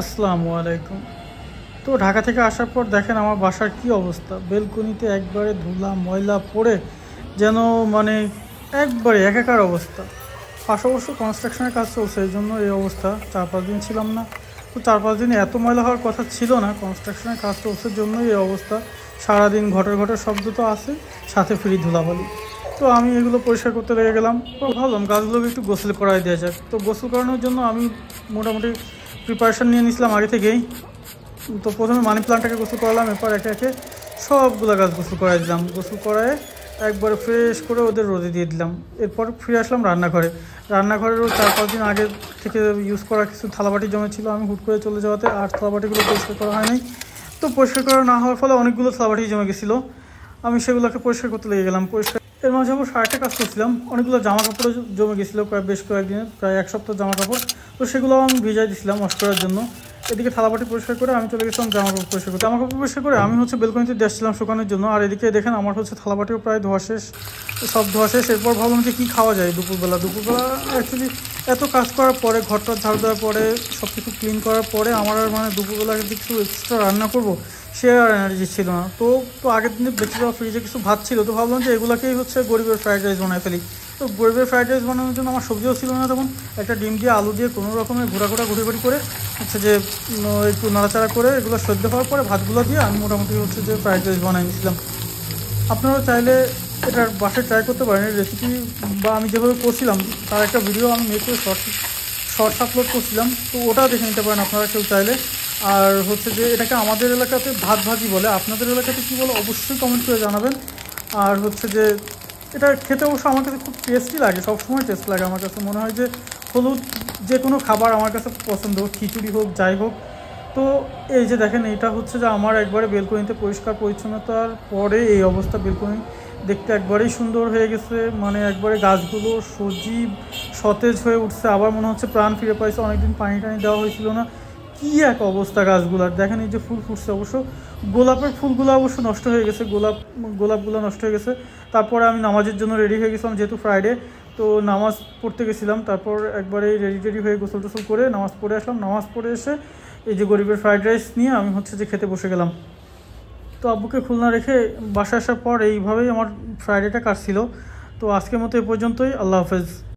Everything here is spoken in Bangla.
আসসালামু আলাইকুম। তো ঢাকা থেকে আসার পর দেখেন আমার বাসার কি অবস্থা, বেলকনিতে একবারে ধুলা ময়লা পড়ে যেন মানে একবারে একাকার অবস্থা। পাশে অবশ্য কনস্ট্রাকশনের কাজ চলছে, এই জন্য এই অবস্থা। 4-5 দিন ছিলাম না, তো 4-5 দিনে এত ময়লা হওয়ার কথা ছিল না। কনস্ট্রাকশনের কাজ চলছে জন্যই এই অবস্থা। সারাদিন ঘটের ঘটের শব্দ তো আছে, সাথে ফ্রি ধুলাবালি। তো আমি এগুলো পরিষ্কার করতে লেগে গেলাম। তো ভাবলাম গাছগুলোকে একটু গোসল করাই দেওয়া যাক। তো গোসল করানোর জন্য আমি মোটামুটি প্রিপারেশান নিয়ে নিয়েছিলাম আগে থেকেই। তো প্রথমে মানি প্লান্টটাকে গোসল করালাম, এরপর একে একে সবগুলো গাছ গোসল করাই দিলাম। গোসল করায় একবারে ফ্রেশ করে ওদের রোদে দিয়ে দিলাম। এরপর ফিরে আসলাম রান্নাঘরে। রান্নাঘরেরও 4-5 দিন আগে থেকে ইউজ করা কিছু থালাবাটি জমেছিল, আমি হুট করে চলে যাওয়াতে আর থালাবাটিগুলো পরিষ্কার করা হয়নি। তো পরিষ্কার করা না হওয়ার ফলে অনেকগুলো থালাবাটি জমে গেছিলো, আমি সেগুলোকে পরিষ্কার করতে লেগে গেলাম। এর মাঝে আবার সারাটা কাজ করছিলাম, অনেকগুলো জামা কাপড়ও জমে গেছিলো, বেশ কয়েকদিনের, প্রায় 1 সপ্তাহ জামা কাপড়। তো সেগুলো আমি ভিজাই দিয়েছিলাম ওয়াশ করার জন্য। এদিকে থালাবাটি পরিষ্কার করে আমি চলে গেছিলাম জামা কাপড় পরিষ্কার করতে। জামা কাপড় পরিষ্কার করে আমি বেলকনিতে দেখছিলাম শুকানোর জন্য। আর এদিকে দেখেন আমার থালাবাটিও প্রায় ধোয়া শেষ, সব ধোয়া শেষ। এরপর ভাবলাম যে কী খাওয়া যায় দুপুরবেলা। অ্যাকচুয়ালি এত কাজ করার পরে, ঘরটা ঝাড়ু দেওয়ার পরে, সব কিছু ক্লিন করার পরে আমার আর দুপুরবেলা কিছু এক্সট্রা রান্না করবো সে আর এনার্জি ছিল না। তো তো আগের দিনে বেঁচে যাওয়া ফ্রিজে কিছু ভাত ছিল, তো ভাবলাম যে এগুলোকেই গরিবের ফ্রাইড রাইস বানায় ফেলি। তো গরিবের ফ্রাইড রাইস বানানোর জন্য আমার সবজিও ছিল না তখন। একটা ডিম দিয়ে আলু দিয়ে কোনো রকমের ঘুরি করে যে একটু নাড়াচাড়া করে এগুলো সেদ্ধ হওয়ার পরে ভাতগুলো দিয়ে আমি মোটামুটি যে ফ্রাইড রাইস বানাই নিয়েছিলাম। আপনারা চাইলে এটার বাসায় ট্রাই করতে পারেন রেসিপি, বা আমি যেভাবে করছিলাম তার একটা ভিডিও আমি মেক করে শর্টস আপলোড করছিলাম, তো ওটাও দেখে নিতে পারেন আপনারা কেউ চাইলে। আর যে এটাকে আমাদের এলাকাতে ভাত ভাজি বলে, আপনাদের এলাকাতে কী বলে অবশ্যই কমেন্ট করে জানাবেন। আর যে এটা খেতে অবশ্য আমার কাছে খুব টেস্টি লাগে, সবসময় টেস্ট লাগে। আমার কাছে মনে হয় যে হলুদ যে কোনো খাবার আমার কাছে পছন্দ, খিচুড়ি হোক যাই হোক। তো এই যে দেখেন, এটা যে আমার একবারে বেলকনিতে পরিষ্কার পরিচ্ছন্নতার পরে এই অবস্থা। বেলকনি দেখতে একবারেই সুন্দর হয়ে গেছে, একবারে গাছগুলো সজীব সতেজ হয়ে উঠছে। আবার মনে হচ্ছে প্রাণ ফিরে পাইছে, অনেকদিন পানি টানি দেওয়া হয়েছিল না। কী এক অবস্থা গাছগুলার, দেখেন এই যে ফুল ফুটছে। অবশ্য গোলাপের ফুলগুলো অবশ্য নষ্ট হয়ে গেছে, গোলাপগুলো নষ্ট হয়ে গেছে। তারপরে আমি নামাজের জন্য রেডি হয়ে গেছিলাম, যেহেতু ফ্রাইডে, তো নামাজ পড়তে গেছিলাম। তারপর একবারে রেডি হয়ে গোসল টোসল করে নামাজ পড়ে আসলাম। নামাজ পড়ে এসে এই যে গরিবের ফ্রাইড রাইস নিয়ে আমি যে খেতে বসে গেলাম। তো আব্বুকে খুলনা রেখে বাসায় আসার পর এইভাবেই আমার ফ্রাইডেটা কাটছিল। তো আজকের মতো এ পর্যন্তই। আল্লাহ হাফেজ।